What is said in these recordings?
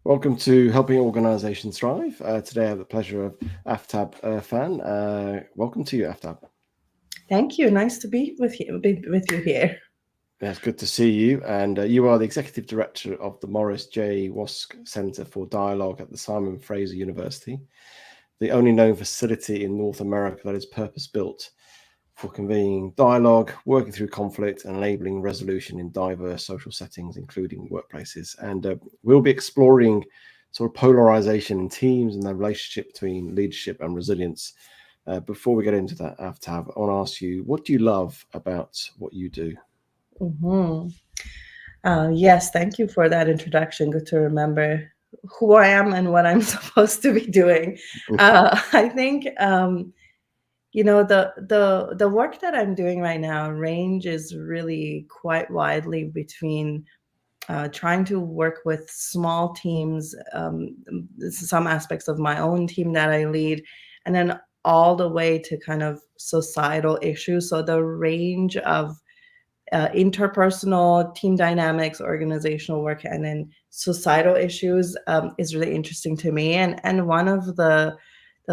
Welcome to Helping Organizations Thrive. Today I have the pleasure of Aftab Erfan. Welcome to you, Aftab. Thank you. Nice to be with you here. Yeah, it's good to see you. And you are the Executive Director of the Morris J. Wosk Centre for Dialogue at the Simon Fraser University, the only known facility in North America that is purpose-built for convening dialogue, working through conflict, and enabling resolution in diverse social settings, including workplaces. And we'll be exploring sort of polarization in teams and the relationship between leadership and resilience. Before we get into that, Aftab, I want to ask you, what do you love about what you do? hmm yes, thank you for that introduction. Good to remember who I am and what I'm supposed to be doing. I think the work that I'm doing right now ranges really quite widely between trying to work with small teams, some aspects of my own team that I lead, and then all the way to kind of societal issues. So the range of interpersonal team dynamics, organizational work, and then societal issues is really interesting to me. And one of the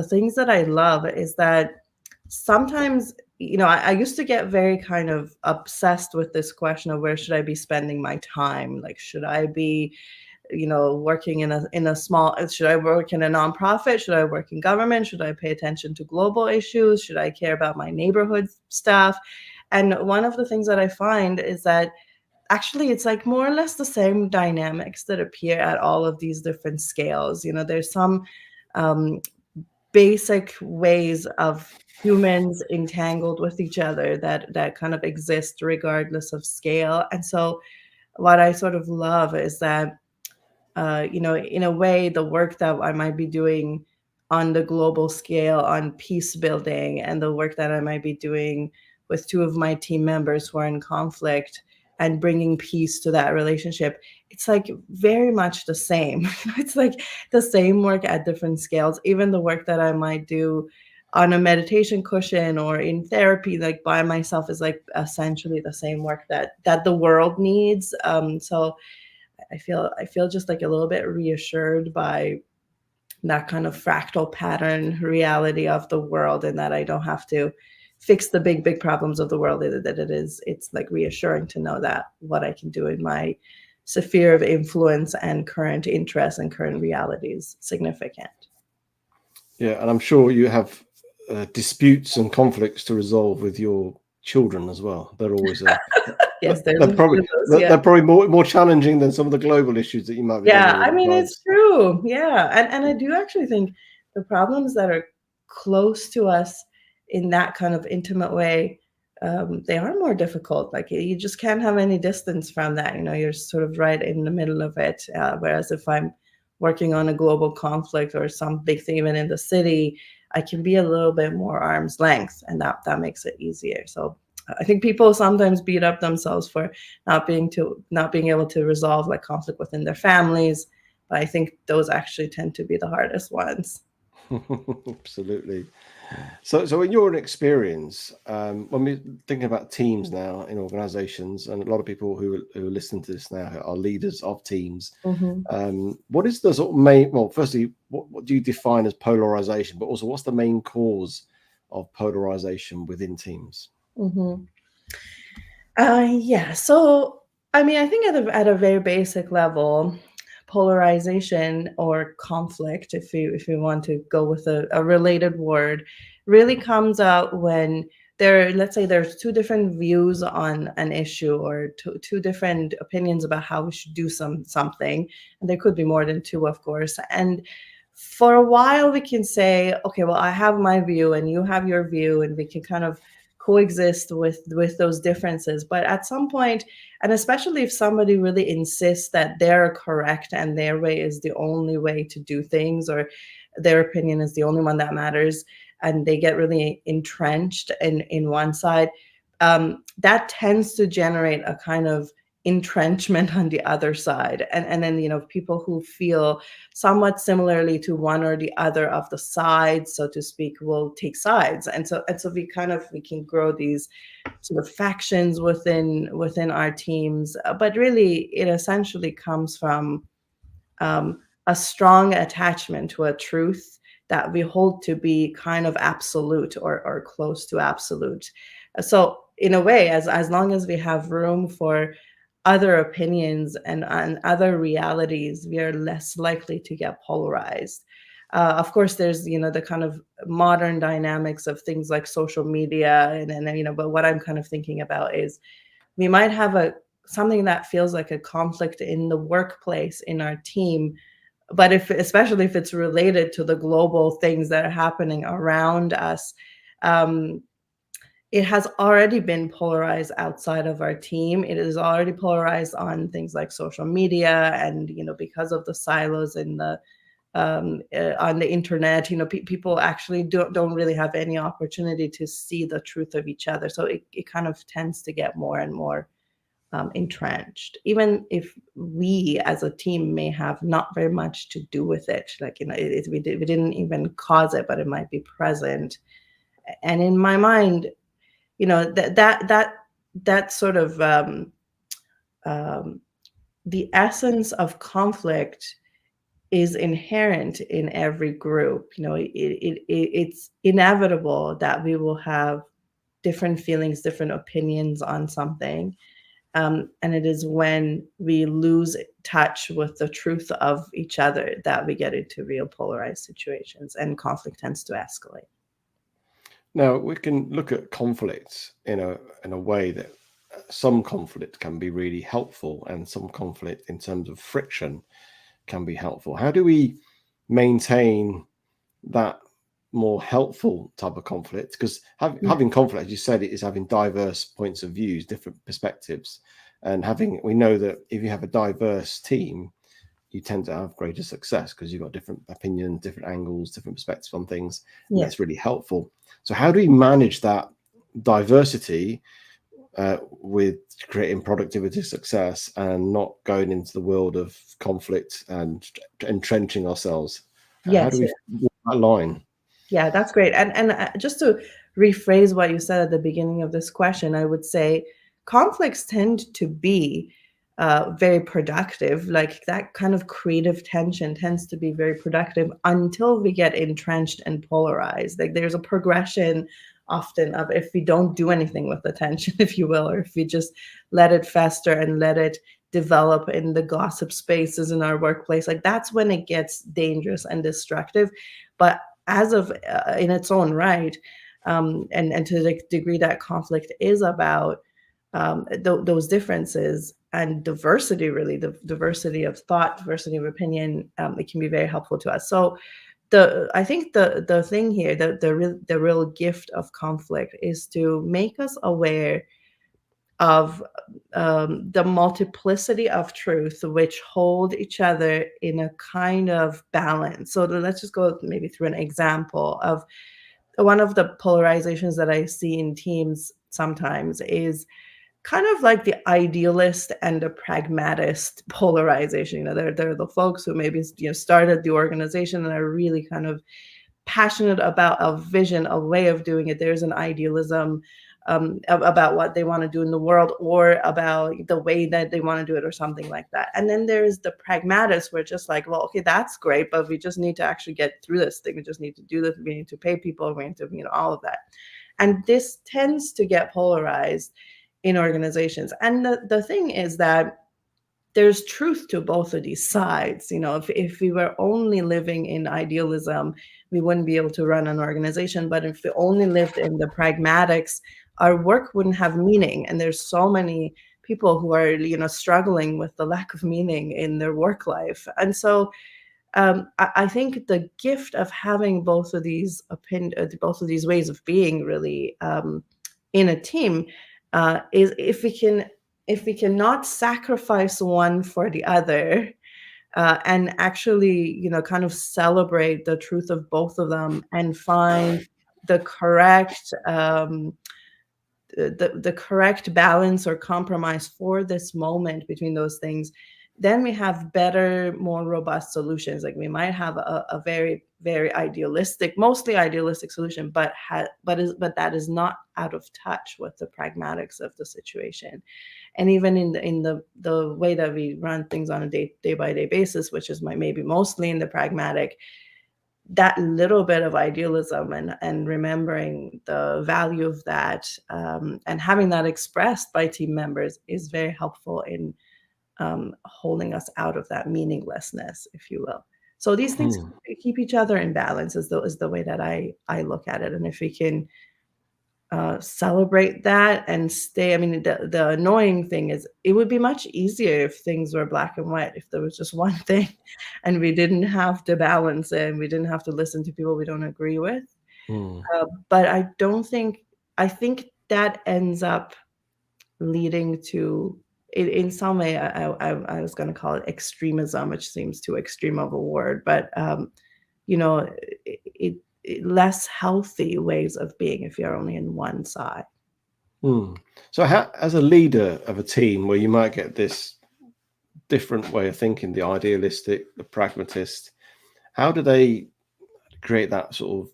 things that I love is that sometimes, I used to get very kind of obsessed with this question of where should I be spending my time? Like, should I be working in a small, should I work in a nonprofit, should I work in government, should I pay attention to global issues, should I care about my neighborhood stuff? And one of the things that I find is that actually it's like more or less the same dynamics that appear at all of these different scales. There's some um, basic ways of humans entangled with each other that kind of exist regardless of scale. And so what I sort of love is that in a way, the work that I might be doing on the global scale on peace building and the work that I might be doing with two of my team members who are in conflict and bringing peace to that relationship, it's like very much the same. It's like the same work at different scales. Even the work that I might do on a meditation cushion or in therapy, like by myself, is like essentially the same work that the world needs. So I feel just like a little bit reassured by that kind of fractal pattern reality of the world, and that I don't have to fix the big problems of the world. That it's like reassuring to know that what I can do in my sphere of influence and current interests and current realities significant. Yeah, and I'm sure you have disputes and conflicts to resolve with your children as well. They're always Yes, there's they're a few probably of those. they're Yeah. they're probably more challenging than some of the global issues that you might be dealing Yeah, with I at mean, it's times. true. Yeah. And I do actually think the problems that are close to us in that kind of intimate way, they are more difficult. Like you just can't have any distance from that. You're sort of right in the middle of it. Whereas if I'm working on a global conflict or some big thing even in the city, I can be a little bit more arm's length, and that makes it easier. So I think people sometimes beat up themselves for not being able to resolve like conflict within their families, but I think those actually tend to be the hardest ones. Absolutely. So in your experience, when we're thinking about teams now in organizations, and a lot of people who are listening to this now are leaders of teams, Hmm. what is the sort of main, well, firstly, what do you define as polarization, but also what's the main cause of polarization within teams? Hmm. Yeah. So, I mean, I think at a very basic level, polarization or conflict, if you want to go with a related word, really comes out when let's say there's two different views on an issue, or two different opinions about how we should do something, and there could be more than two, of course. And for a while, we can say, okay, well, I have my view and you have your view, and we can kind of coexist with those differences. But at some point, and especially if somebody really insists that they're correct and their way is the only way to do things, or their opinion is the only one that matters, and they get really entrenched in one side, that tends to generate a kind of entrenchment on the other side. And then people who feel somewhat similarly to one or the other of the sides, so to speak, will take sides. And so we can grow these sort of factions within our teams. But really, it essentially comes from a strong attachment to a truth that we hold to be kind of absolute or close to absolute. So in a way, as long as we have room for other opinions and other realities, we are less likely to get polarized. Of course, there's the kind of modern dynamics of things like social media, and but what I'm kind of thinking about is we might have a something that feels like a conflict in the workplace in our team, but especially if it's related to the global things that are happening around us, um, it has already been polarized outside of our team. It is already polarized on things like social media, and because of the silos in the on the internet, people actually don't really have any opportunity to see the truth of each other. So it kind of tends to get more and more entrenched, even if we as a team may have not very much to do with it. Like, we didn't even cause it, but it might be present. And in my mind, that sort of um, the essence of conflict is inherent in every group. It's inevitable that we will have different feelings, different opinions on something. And it is when we lose touch with the truth of each other that we get into real polarized situations, and conflict tends to escalate. Now we can look at conflict in a way that some conflict can be really helpful, and some conflict in terms of friction can be helpful. How do we maintain that more helpful type of conflict? Because having conflict, as you said, it is having diverse points of views, different perspectives, and we know that if you have a diverse team, you tend to have greater success because you've got different opinions, different angles, different perspectives on things, and that's really helpful. So how do we manage that diversity with creating productivity success and not going into the world of conflict and entrenching ourselves? How do Yes. we walk that line? Yeah, that's great. And just to rephrase what you said at the beginning of this question, I would say conflicts tend to be very productive. Like, that kind of creative tension tends to be very productive until we get entrenched and polarized. Like, there's a progression often of, if we don't do anything with the tension, if you will, or if we just let it fester and let it develop in the gossip spaces in our workplace, like, that's when it gets dangerous and destructive. But as of in its own right, and to the degree that conflict is about those differences and diversity, really the diversity of thought, diversity of opinion, it can be very helpful to us. So I think the thing here, the real gift of conflict is to make us aware of the multiplicity of truth which hold each other in a kind of balance. So let's just go maybe through an example of one of the polarizations that I see in teams sometimes is kind of like the idealist and the pragmatist polarization. They're the folks who maybe started the organization and are really kind of passionate about a vision, a way of doing it. There's an idealism about what they want to do in the world, or about the way that they want to do it, or something like that. And then there's the pragmatists, where just like, well, okay, that's great, but we just need to actually get through this thing. We just need to do this. We need to pay people. We need to, all of that. And this tends to get polarized in organizations. And the thing is that there's truth to both of these sides. If we were only living in idealism, we wouldn't be able to run an organization. But if we only lived in the pragmatics, our work wouldn't have meaning. And there's so many people who are, struggling with the lack of meaning in their work life. And so I think the gift of having both of these ways of being really in a team is if we can not sacrifice one for the other, and actually, kind of celebrate the truth of both of them and find the correct the correct balance or compromise for this moment between those things, then we have better, more robust solutions. Like we might have a very, very idealistic, mostly idealistic solution, but that is not out of touch with the pragmatics of the situation. And even in the way that we run things on a day by day basis, which is maybe mostly in the pragmatic, that little bit of idealism and remembering the value of that, and having that expressed by team members is very helpful in holding us out of that meaninglessness, if you will. So these things keep each other in balance is the way that I look at it. And if we can celebrate that and stay, I mean, the annoying thing is it would be much easier if things were black and white, if there was just one thing and we didn't have to balance it and we didn't have to listen to people we don't agree with. But I think that ends up leading to, in some way, I was going to call it extremism, which seems too extreme of a word, but you know, less healthy ways of being if you're only in one side. So, how, as a leader of a team where you might get this different way of thinking, the idealistic, the pragmatist, how do they create that sort of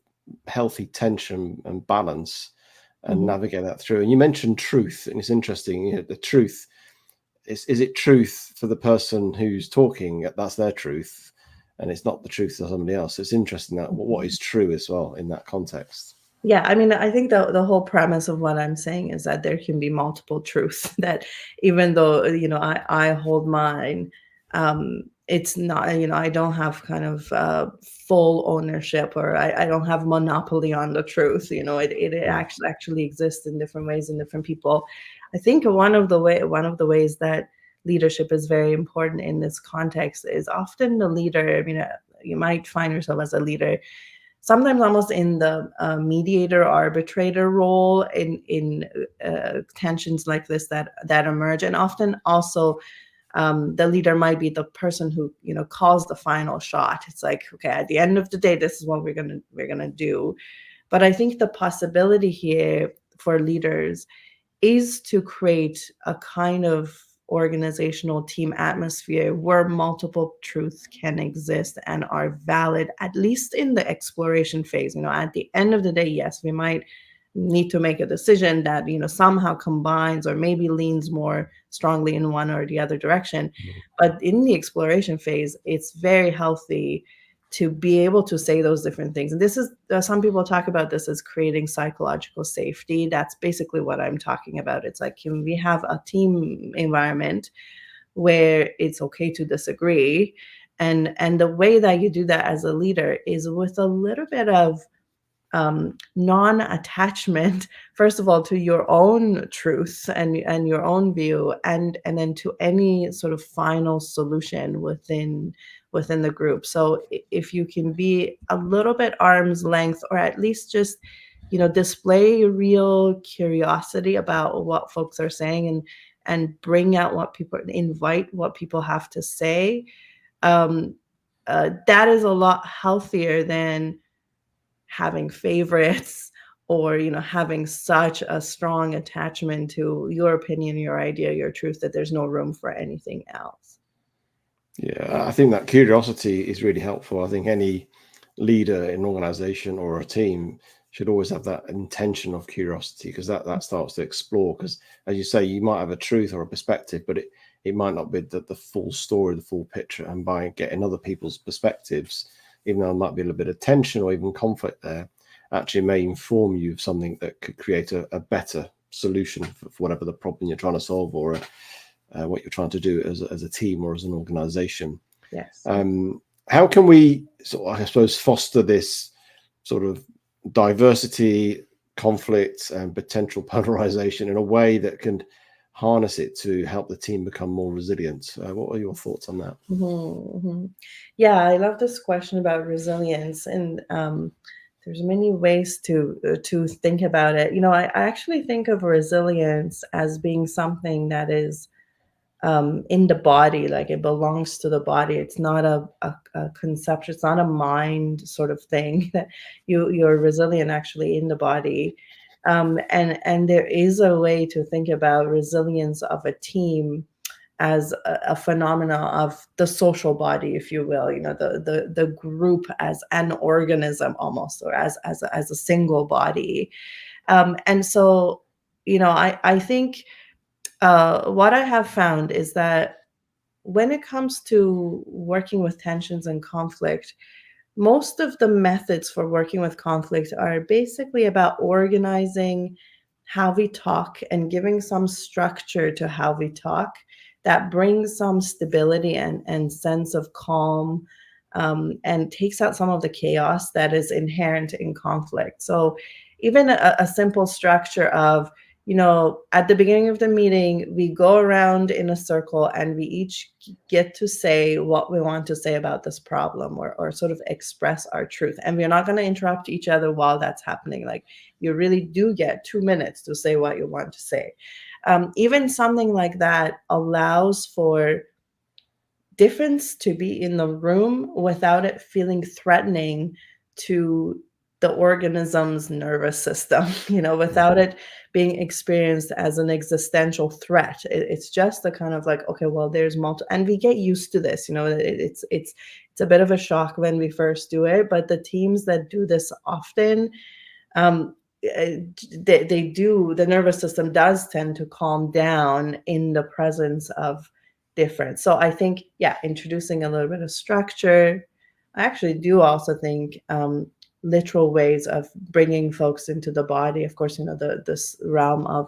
healthy tension and balance and navigate that through? And you mentioned truth, and it's interesting. You know, the truth is it truth for the person who's talking? That's their truth, and it's not the truth for somebody else. It's interesting that what is true as well in that context. Yeah, I mean, I think the whole premise of what I'm saying is that there can be multiple truths. That even though I hold mine, it's not, I don't have kind of full ownership, or I don't have monopoly on the truth. It actually exists in different ways in different people. I think one of the ways that leadership is very important in this context is often the leader. I mean, you might find yourself as a leader sometimes almost in the mediator arbitrator role in tensions like this that emerge, and often also the leader might be the person who calls the final shot. It's like, okay, at the end of the day, this is what we're gonna do. But I think the possibility here for leaders is to create a kind of organizational team atmosphere where multiple truths can exist and are valid, at least in the exploration phase. At the end of the day, yes, we might need to make a decision that somehow combines or maybe leans more strongly in one or the other direction. But in the exploration phase, it's very healthy to be able to say those different things. And this is, some people talk about this as creating psychological safety. That's basically what I'm talking about. It's like, can we have a team environment where it's okay to disagree? And the way that you do that as a leader is with a little bit of non-attachment, first of all, to your own truth and your own view, and then to any sort of final solution within the group. So if you can be a little bit arm's length, or at least just display real curiosity about what folks are saying, and bring out invite what people have to say, that is a lot healthier than having favorites, or having such a strong attachment to your opinion, your idea, your truth, that there's no room for anything else. Yeah, I think that curiosity is really helpful. I think any leader in an organization or a team should always have that intention of curiosity, because that starts to explore. Because as you say, you might have a truth or a perspective, but it might not be the full story, the full picture. And by getting other people's perspectives, even though there might be a little bit of tension or even conflict there, actually may inform you of something that could create a better solution for whatever the problem you're trying to solve, or what you're trying to do as a team or as an organization. Yes. How can we I suppose, foster this sort of diversity, conflict, and potential polarization in a way that can harness it to help the team become more resilient? What are your thoughts on that? Yeah, I love this question about resilience, and there's many ways to think about it. I actually think of resilience as being something that is in the body, like it belongs to the body. It's not a conception. It's not a mind sort of thing. That you're resilient actually in the body, and there is a way to think about resilience of a team as a phenomena of the social body, if you will, the group as an organism almost, or as a single body. And so, I think what I have found is that when it comes to working with tensions and conflict, most of the methods for working with conflict are basically about organizing how we talk and giving some structure to how we talk that brings some stability and sense of calm, and takes out some of the chaos that is inherent in conflict. So even a simple structure of, at the beginning of the meeting, we go around in a circle and we each get to say what we want to say about this problem, or sort of express our truth. And we're not going to interrupt each other while that's happening. Like, you really do get 2 minutes to say what you want to say. Even something like that allows for difference to be in the room without it feeling threatening to the organism's nervous system, without it being experienced as an existential threat. It's just the kind of like, okay, well, there's multiple, and we get used to this. It's a bit of a shock when we first do it, but the teams that do this often, um, they do, the nervous system does tend to calm down in the presence of difference. So I think, yeah, introducing a little bit of structure. I actually do also think literal ways of bringing folks into the body. Of course, this realm of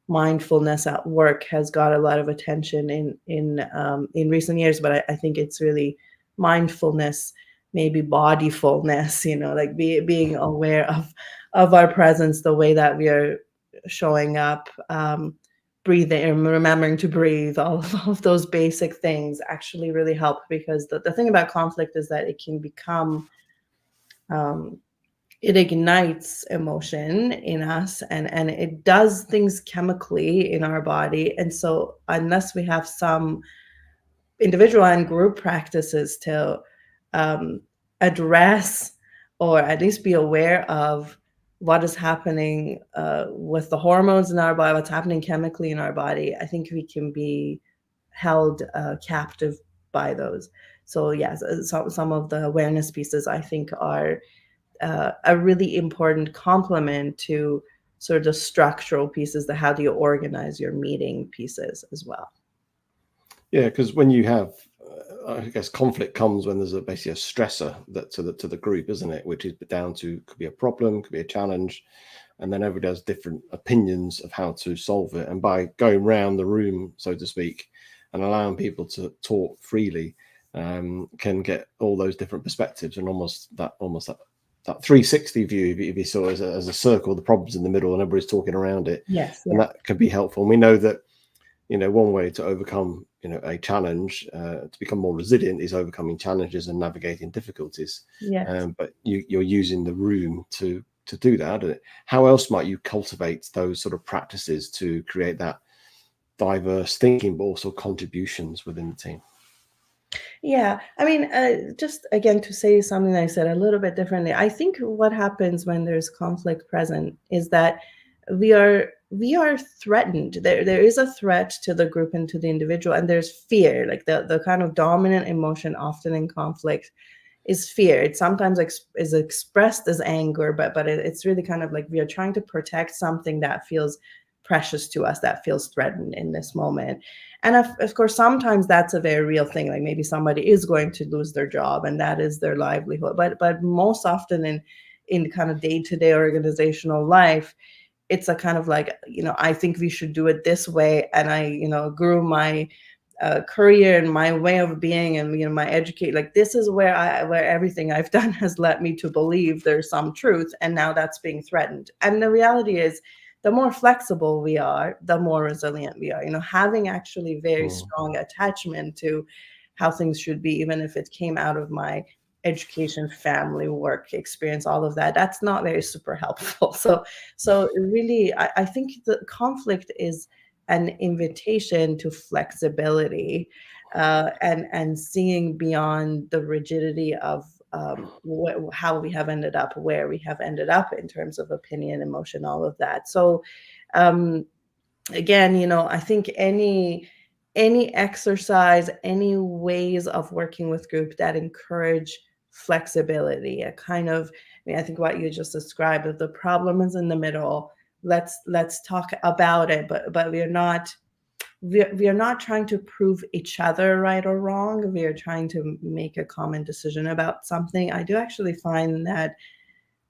mindfulness at work has got a lot of attention in recent years, but I think it's really mindfulness, maybe bodyfulness, like being aware of our presence, the way that we are showing up, breathing and remembering to breathe, all of those basic things actually really help, because the thing about conflict is that it can become, it ignites emotion in us, and it does things chemically in our body. And so unless we have some individual and group practices to address, or at least be aware of, what is happening with the hormones in our body, what's happening chemically in our body, I think we can be held captive by those. So yes, some of the awareness pieces I think are a really important complement to sort of the structural pieces, the how do you organize your meeting pieces as well. Yeah, because when you have, I guess, conflict comes when there's basically a stressor that to the group, isn't it? Which is down to, could be a problem, could be a challenge, and then everybody has different opinions of how to solve it. And by going round the room, so to speak, and allowing people to talk freely, can get all those different perspectives, and almost that 360 view, if you saw as a circle, the problem's in the middle and everybody's talking around it. Yes, and that can be helpful. And we know that, one way to overcome, a challenge, to become more resilient, is overcoming challenges and navigating difficulties. yes. But you're using the room to do that. How else might you cultivate those sort of practices to create that diverse thinking, but also contributions within the team? Yeah, I mean, just again to say something I said a little bit differently. I think what happens when there's conflict present is that we are threatened. There is a threat to the group and to the individual, and there's fear. Like the kind of dominant emotion often in conflict is fear. It sometimes is expressed as anger, but it's really kind of like we are trying to protect something that feels precious to us, that feels threatened in this moment. And of course, sometimes that's a very real thing. Like maybe somebody is going to lose their job and that is their livelihood. But most often in kind of day-to-day organizational life, it's a kind of like, I think we should do it this way. And I, grew my career and my way of being, and my educate, like this is where everything I've done has led me to believe there's some truth, and now that's being threatened. And the reality is, the more flexible we are, the more resilient we are. Having actually very strong attachment to how things should be, even if it came out of my education, family, work experience, all of that, that's not very super helpful. So really, I think the conflict is an invitation to flexibility, and seeing beyond the rigidity of how we have ended up where we have ended up in terms of opinion, emotion, all of that. So again, I think any any exercise, any ways of working with group that encourage flexibility, a kind of, I mean, I think what you just described, if the problem is in the middle, let's talk about it, but we are not trying to prove each other right or wrong. We are trying to make a common decision about something. I do actually find that,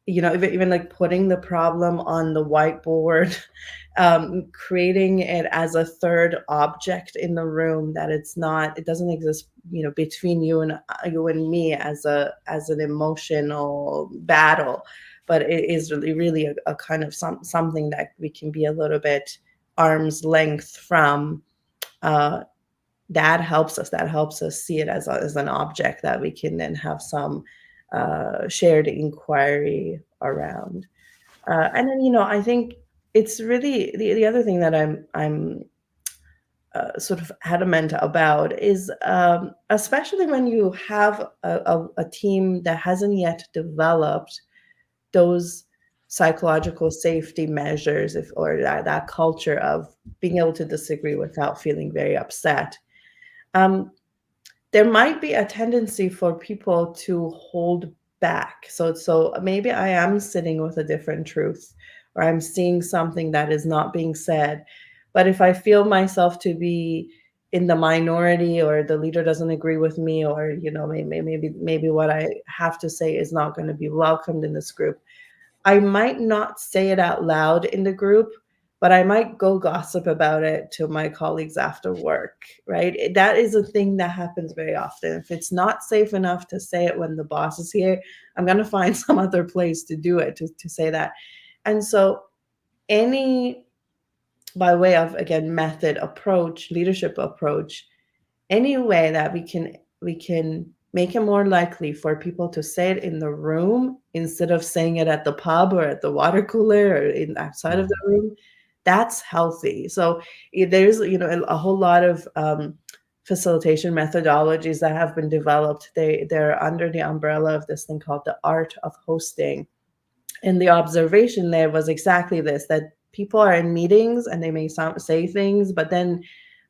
even like putting the problem on the whiteboard, creating it as a third object in the room, that it doesn't exist, between you and me as an emotional battle, but it is really a kind of something that we can be a little bit arm's length from. uh, that helps us see it as an object that we can then have some shared inquiry around. And then, I think it's really the other thing that I'm sort of adamant about is, especially when you have a team that hasn't yet developed those psychological safety measures, or that culture of being able to disagree without feeling very upset. um, there might be a tendency for people to hold back. So maybe I am sitting with a different truth, or I'm seeing something that is not being said. But if I feel myself to be in the minority, or the leader doesn't agree with me, or maybe what I have to say is not going to be welcomed in this group, I might not say it out loud in the group, but I might go gossip about it to my colleagues after work, right? That is a thing that happens very often. If it's not safe enough to say it when the boss is here, I'm going to find some other place to do it, to say that. And so, any, by way of, again, method, approach, leadership approach, any way that we can make it more likely for people to say it in the room instead of saying it at the pub or at the water cooler or outside of the room, that's healthy. So there's a whole lot of facilitation methodologies that have been developed. They're under the umbrella of this thing called the art of hosting. And the observation there was exactly this, that people are in meetings and they may say things, but then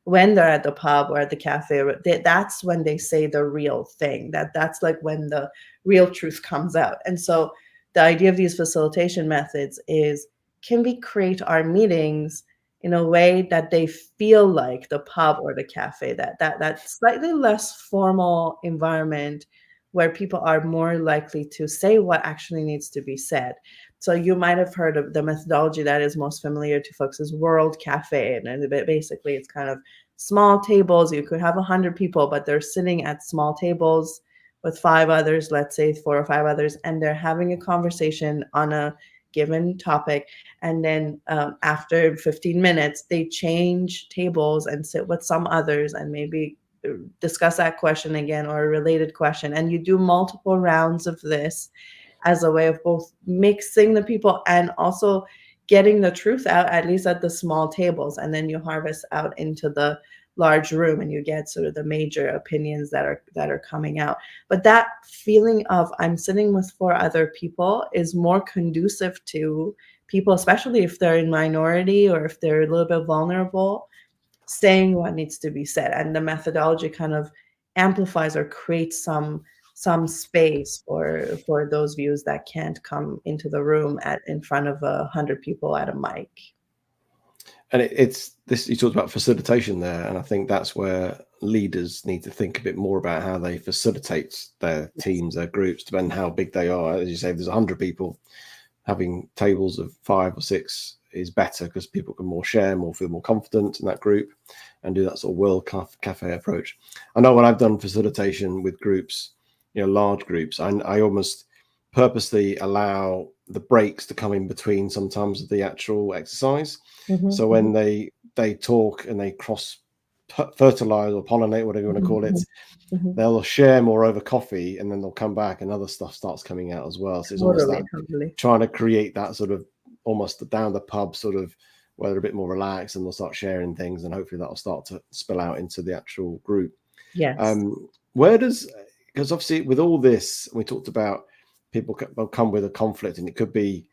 when they're at the pub or at the cafe, that's when they say the real thing. That's like when the real truth comes out. And so the idea of these facilitation methods is, can we create our meetings in a way that they feel like the pub or the cafe, that slightly less formal environment where people are more likely to say what actually needs to be said. So you might have heard of the methodology that is most familiar to folks is World Cafe. And basically it's kind of small tables. You could have 100 people, but they're sitting at small tables with 5 others, let's say 4 or 5 others, and they're having a conversation on a given topic. And then after 15 minutes, they change tables and sit with some others and maybe discuss that question again or a related question. And you do multiple rounds of this as a way of both mixing the people and also getting the truth out, at least at the small tables. And then you harvest out into the large room and you get sort of the major opinions that are coming out. But that feeling of I'm sitting with 4 other people is more conducive to people, especially if they're in minority or if they're a little bit vulnerable, saying what needs to be said. And the methodology kind of amplifies or creates some space for those views that can't come into the room in front of 100 people at a mic. And it's this, you talked about facilitation there, and I think that's where leaders need to think a bit more about how they facilitate their teams, their groups, depending on how big they are. As you say, if there's 100 people, having tables of 5 or 6 is better because people can more share, more feel more confident in that group, and do that sort of World Cafe approach. I know when I've done facilitation with groups, large groups, I almost purposely allow the breaks to come in between sometimes of the actual exercise. So when they talk and they cross fertilize or pollinate, whatever you want to call it, they'll share more over coffee, and then they'll come back and other stuff starts coming out as well. So it's almost that trying to create that sort of almost down the pub sort of where they're a bit more relaxed, and they'll start sharing things, and hopefully that'll start to spill out into the actual group. Yes. Because obviously with all this, we talked about people come with a conflict, and it could be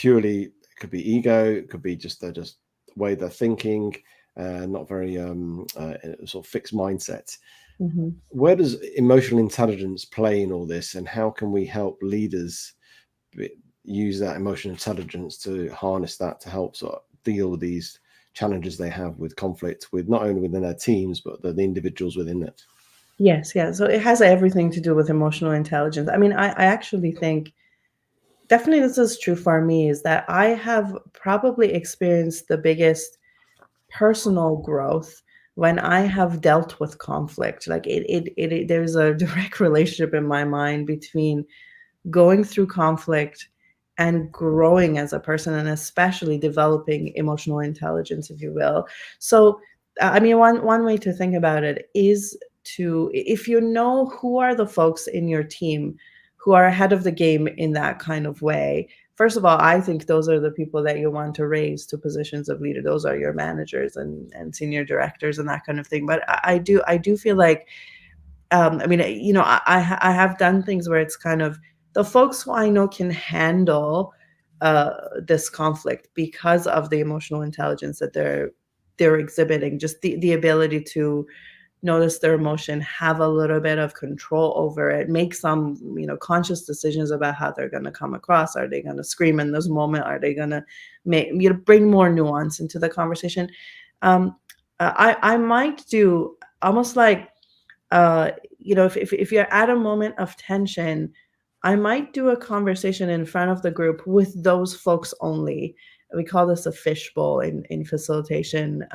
ego, it could be just the way they're thinking, not very sort of fixed mindset. Hmm. Where does emotional intelligence play in all this, and how can we help leaders use that emotional intelligence to harness that to help sort of deal with these challenges they have with conflict, with not only within their teams but the individuals within it? Yes, yeah. So it has everything to do with emotional intelligence. I mean, I actually think definitely this is true for me, is that I have probably experienced the biggest personal growth when I have dealt with conflict. Like there's a direct relationship in my mind between going through conflict and growing as a person, and especially developing emotional intelligence, if you will. So I mean, one way to think about it is to, if you know who are the folks in your team who are ahead of the game in that kind of way, first of all, I think those are the people that you want to raise to positions of leader. Those are your managers and senior directors and that kind of thing. But I do feel like, I mean, I have done things where it's kind of the folks who I know can handle this conflict because of the emotional intelligence that they're exhibiting, just the ability to notice their emotion, have a little bit of control over it, make some, conscious decisions about how they're going to come across. Are they going to scream in this moment? Are they going to bring more nuance into the conversation? Um, I might do almost like, uh, if you're at a moment of tension, I might do a conversation in front of the group with those folks only. We call this a fishbowl in facilitation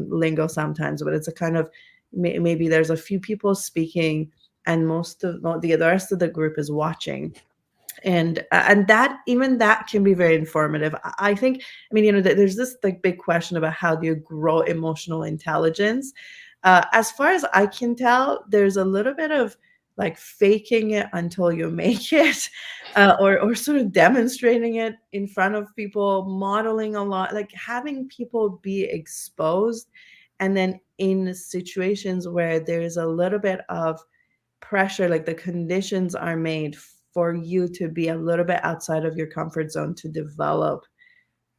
lingo sometimes, but it's a kind of, maybe there's a few people speaking and most of the rest of the group is watching. And that, even that can be very informative. I think, I mean, there's this like big question about how do you grow emotional intelligence. As far as I can tell, there's a little bit of like faking it until you make it, or sort of demonstrating it in front of people, modeling a lot, like having people be exposed, and then in situations where there's a little bit of pressure, like the conditions are made for you to be a little bit outside of your comfort zone to develop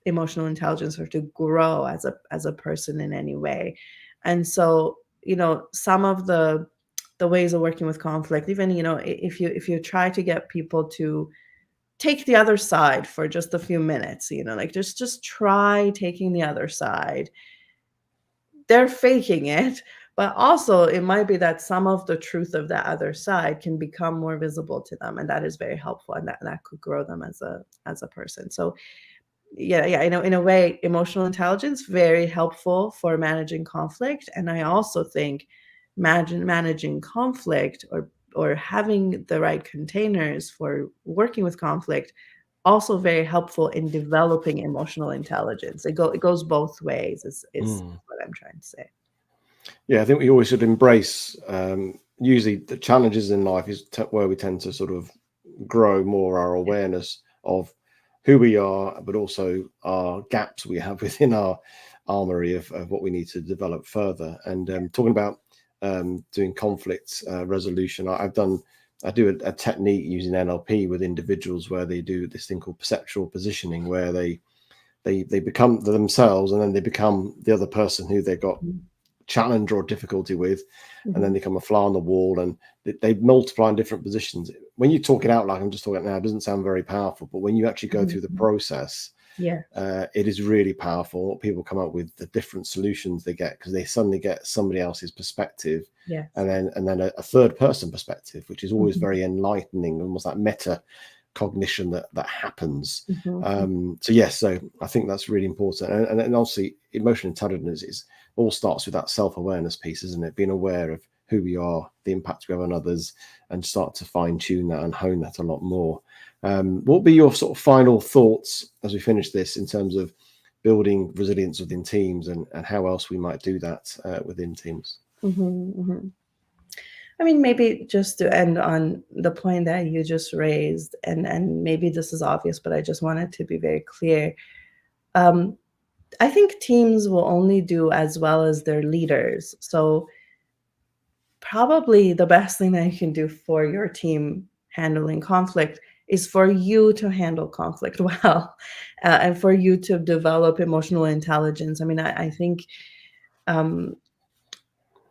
emotional intelligence or to grow as a person in any way. And so, some of the ways of working with conflict, even, if you try to get people to take the other side for just a few minutes, like just try taking the other side, they're faking it. But also it might be that some of the truth of the other side can become more visible to them, and that is very helpful, and that could grow them as a person. So yeah, in a way, emotional intelligence very helpful for managing conflict. And I also think managing conflict, or having the right containers for working with conflict, also very helpful in developing emotional intelligence. It goes both ways, is Mm. what I'm trying to say. Yeah, I think we always should embrace. Usually, the challenges in life is where we tend to sort of grow more our awareness of who we are, but also our gaps we have within our armory of what we need to develop further. And talking about doing conflict resolution, I do a technique using NLP with individuals where they do this thing called perceptual positioning, where they become themselves and then they become the other person who they got Mhm. challenge or difficulty with, and then Mhm. they come a fly on the wall, and they multiply in different positions. When you talk it out like I'm just talking now, it doesn't sound very powerful, but when you actually go Mhm. through the Mhm. process, Yes. it is really powerful what people come up with, the different solutions they get, because they suddenly get somebody else's perspective, Yes. and then a third person perspective, which is always Mhm. very enlightening, almost that meta cognition that happens. Mhm. Mhm. So yes, so I think that's really important, and obviously emotional intelligence is all starts with that self-awareness piece, isn't it? Being aware of who we are, the impact we have on others, and start to fine-tune that and hone that a lot more. What will be your sort of final thoughts as we finish this in terms of building resilience within teams, and how else we might do that within teams? Mhm. Mhm. I mean, maybe just to end on the point that you just raised, and maybe this is obvious, but I just wanted to be very clear. Um, I think teams will only do as well as their leaders. So probably the best thing that you can do for your team handling conflict is for you to handle conflict well, and for you to develop emotional intelligence. I mean, I think the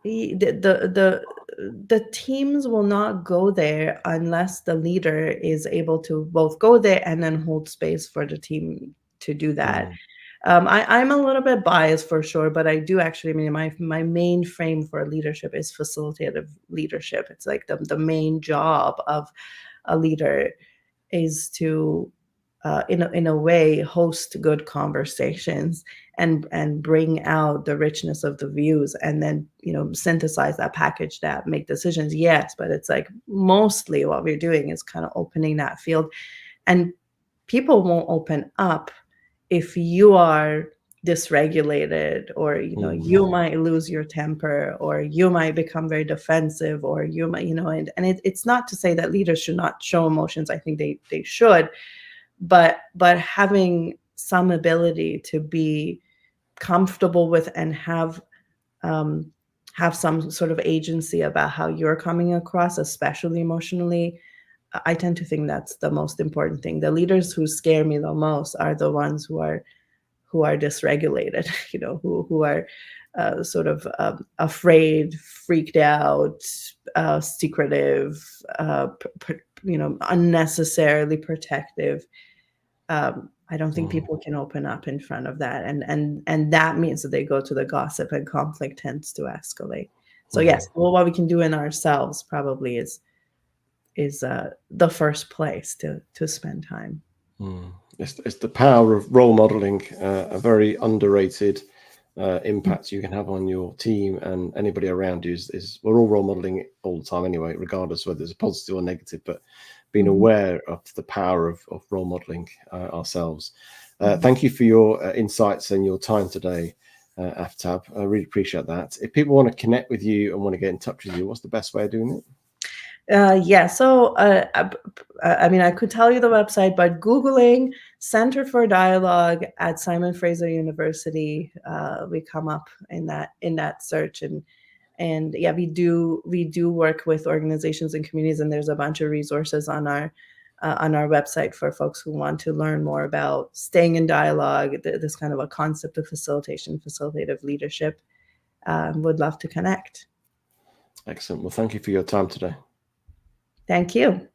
the the the teams will not go there unless the leader is able to both go there and then hold space for the team to do that. I'm a little bit biased for sure, but I do actually, I mean, my main frame for leadership is facilitative leadership. It's like the main job of a leader is to in a way host good conversations and bring out the richness of the views, and then synthesize that, package that, make decisions. Yes, but it's like mostly what we're doing is kind of opening that field, and people won't open up if you are dysregulated, or you might lose your temper, or you might become very defensive, or you might and it's not to say that leaders should not show emotions. I think they should, but having some ability to be comfortable with and have some sort of agency about how you're coming across, especially emotionally. I tend to think that's the most important thing. The leaders who scare me the most are the ones who are dysregulated, who are sort of afraid, freaked out, secretive, unnecessarily protective. I don't think people can open up in front of that, and that means that they go to the gossip, and conflict tends to escalate. So yes, well, what we can do in ourselves probably is the first place to spend time. It's the power of role modeling, a very underrated impact you can have on your team and anybody around you. Is we're all role modeling all the time anyway, regardless whether it's positive or negative, but being aware of the power of role modeling ourselves. Thank you for your insights and your time today, Aftab. I really appreciate that. If people want to connect with you and want to get in touch with you, what's the best way of doing it? Yeah, so I mean, I could tell you the website, but Googling Center for Dialogue at Simon Fraser University, we come up in that search, and yeah, we do work with organizations and communities, and there's a bunch of resources on our website for folks who want to learn more about staying in dialogue, this kind of a concept of facilitation, facilitative leadership. Would love to connect. Excellent. Well, thank you for your time today. Thank you.